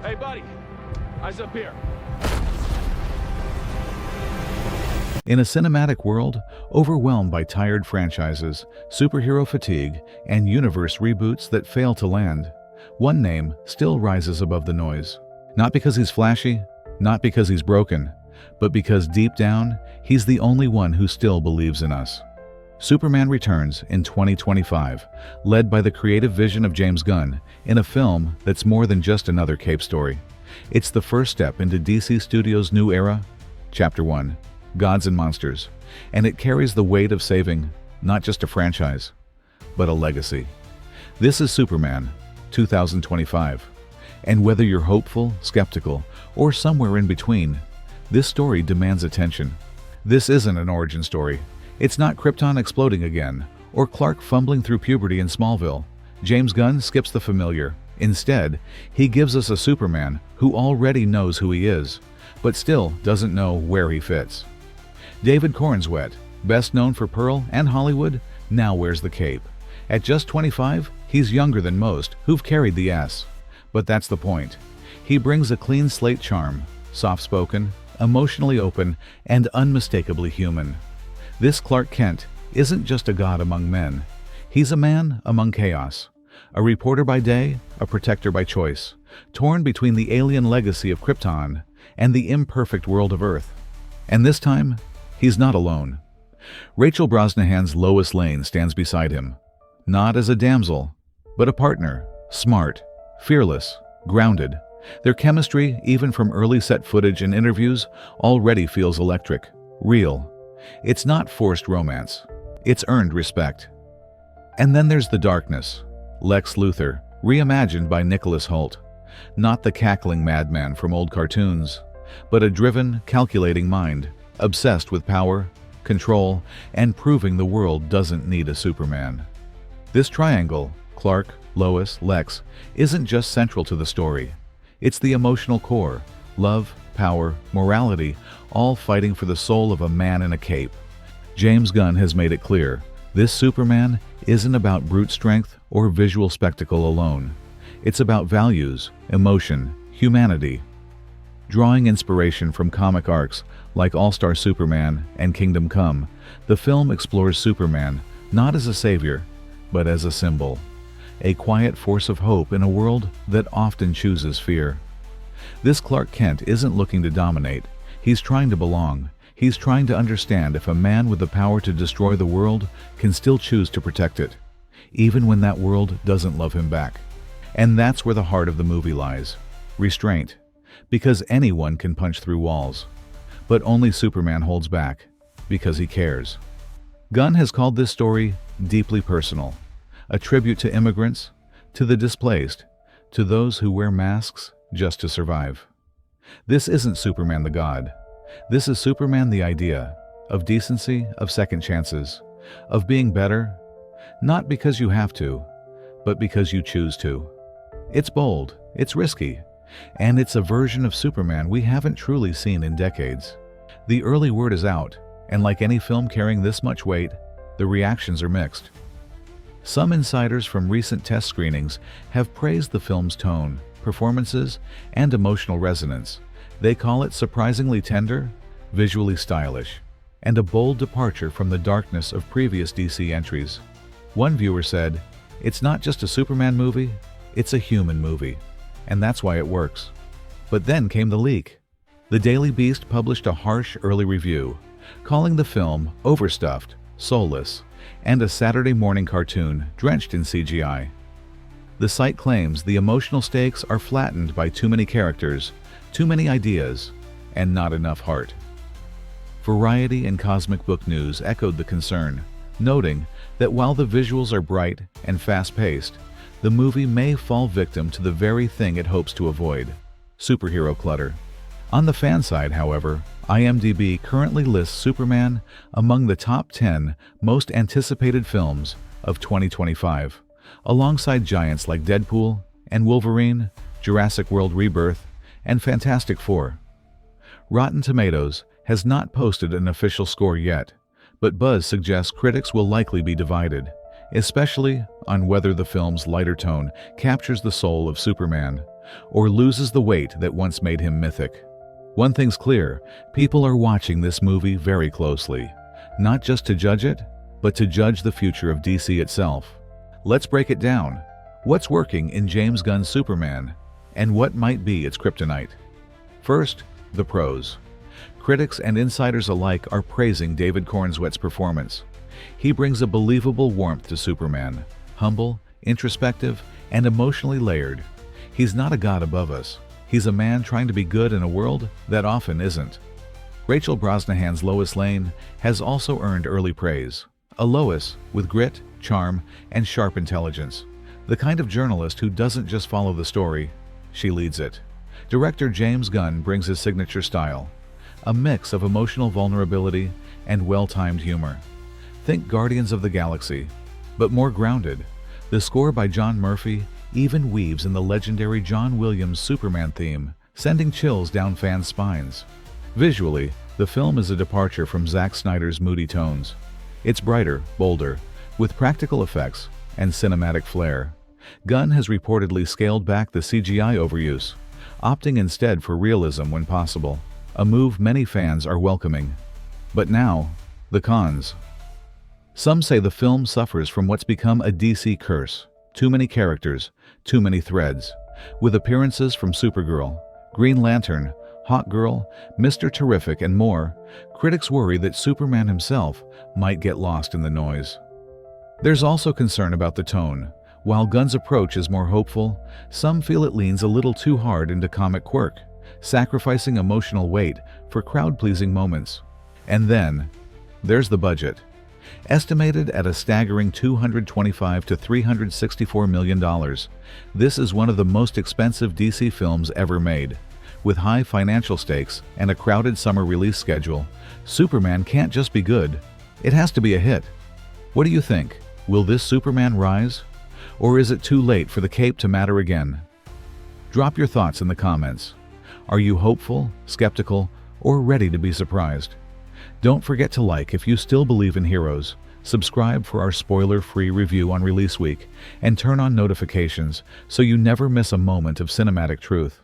Hey, buddy. Eyes up here. In a cinematic world, overwhelmed by tired franchises, superhero fatigue, and universe reboots that fail to land, one name still rises above the noise. Not because he's flashy, not because he's broken, but because deep down, he's the only one who still believes in us. Superman returns in 2025, led by the creative vision of James Gunn, in a film that's more than just another cape story. It's the first step into DC Studios' new era, Chapter 1, Gods and Monsters, and it carries the weight of saving not just a franchise, but a legacy. This is Superman 2025, and whether you're hopeful, skeptical, or somewhere in between, this story demands attention. This isn't an origin story. It's not Krypton exploding again, or Clark fumbling through puberty in Smallville. James Gunn skips the familiar. Instead, he gives us a Superman who already knows who he is, but still doesn't know where he fits. David Corenswet, best known for Pearl and Hollywood, now wears the cape. At just 25, he's younger than most who've carried the S. But that's the point. He brings a clean slate charm, soft-spoken, emotionally open, and unmistakably human. This Clark Kent isn't just a god among men. He's a man among chaos. A reporter by day, a protector by choice, torn between the alien legacy of Krypton and the imperfect world of Earth. And this time, he's not alone. Rachel Brosnahan's Lois Lane stands beside him, not as a damsel, but a partner, smart, fearless, grounded. Their chemistry, even from early set footage and interviews, already feels electric, real. It's not forced romance. It's earned respect. And then there's the darkness. Lex Luthor, reimagined by Nicholas Hoult. Not the cackling madman from old cartoons, but a driven, calculating mind, obsessed with power, control, and proving the world doesn't need a Superman. This triangle, Clark, Lois, Lex, isn't just central to the story. It's the emotional core, love, power, morality, all fighting for the soul of a man in a cape. James Gunn has made it clear, this Superman isn't about brute strength or visual spectacle alone. It's about values, emotion, humanity. Drawing inspiration from comic arcs like All-Star Superman and Kingdom Come, the film explores Superman not as a savior, but as a symbol. A quiet force of hope in a world that often chooses fear. This Clark Kent isn't looking to dominate. He's trying to belong. He's trying to understand if a man with the power to destroy the world can still choose to protect it, even when that world doesn't love him back. And that's where the heart of the movie lies. Restraint. Because anyone can punch through walls. But only Superman holds back, because he cares. Gunn has called this story deeply personal. A tribute to immigrants, to the displaced, to those who wear masks just to survive. This isn't Superman the God. This is Superman the idea of decency, of second chances, of being better, not because you have to, but because you choose to. It's bold, it's risky, and it's a version of Superman we haven't truly seen in decades. The early word is out, and like any film carrying this much weight, the reactions are mixed. Some insiders from recent test screenings have praised the film's tone, performances, and emotional resonance. They call it surprisingly tender, visually stylish, and a bold departure from the darkness of previous DC entries. One viewer said, "It's not just a Superman movie, it's a human movie, and that's why it works." But then came the leak. The Daily Beast published a harsh early review, calling the film overstuffed, soulless, and a Saturday morning cartoon drenched in CGI. The site claims the emotional stakes are flattened by too many characters, too many ideas, and not enough heart. Variety and Cosmic Book News echoed the concern, noting that while the visuals are bright and fast-paced, the movie may fall victim to the very thing it hopes to avoid: superhero clutter. On the fan side, however, IMDb currently lists Superman among the top 10 most anticipated films of 2025, alongside giants like Deadpool and Wolverine, Jurassic World Rebirth, and Fantastic Four. Rotten Tomatoes has not posted an official score yet, but buzz suggests critics will likely be divided, especially on whether the film's lighter tone captures the soul of Superman, or loses the weight that once made him mythic. One thing's clear, people are watching this movie very closely, not just to judge it, but to judge the future of DC itself. Let's break it down. What's working in James Gunn's Superman, and what might be its kryptonite? First, the pros. Critics and insiders alike are praising David Corenswet's performance. He brings a believable warmth to Superman, humble, introspective, and emotionally layered. He's not a god above us. He's a man trying to be good in a world that often isn't. Rachel Brosnahan's Lois Lane has also earned early praise. A Lois with grit, charm, and sharp intelligence. The kind of journalist who doesn't just follow the story, she leads it. Director James Gunn brings his signature style, a mix of emotional vulnerability and well-timed humor. Think Guardians of the Galaxy, but more grounded. The score by John Murphy even weaves in the legendary John Williams Superman theme, sending chills down fans' spines. Visually, the film is a departure from Zack Snyder's moody tones. It's brighter, bolder, with practical effects and cinematic flair. Gunn has reportedly scaled back the CGI overuse, opting instead for realism when possible, a move many fans are welcoming. But now, the cons. Some say the film suffers from what's become a DC curse. Too many characters, too many threads. With appearances from Supergirl, Green Lantern, Hawkgirl, Mr. Terrific, and more, critics worry that Superman himself might get lost in the noise. There's also concern about the tone. While Gunn's approach is more hopeful, some feel it leans a little too hard into comic quirk, sacrificing emotional weight for crowd-pleasing moments. And then, there's the budget. Estimated at a staggering $225 to $364 million, this is one of the most expensive DC films ever made. With high financial stakes and a crowded summer release schedule, Superman can't just be good, it has to be a hit. What do you think? Will this Superman rise? Or is it too late for the cape to matter again? Drop your thoughts in the comments. Are you hopeful, skeptical, or ready to be surprised? Don't forget to like if you still believe in heroes, subscribe for our spoiler-free review on release week, and turn on notifications so you never miss a moment of cinematic truth.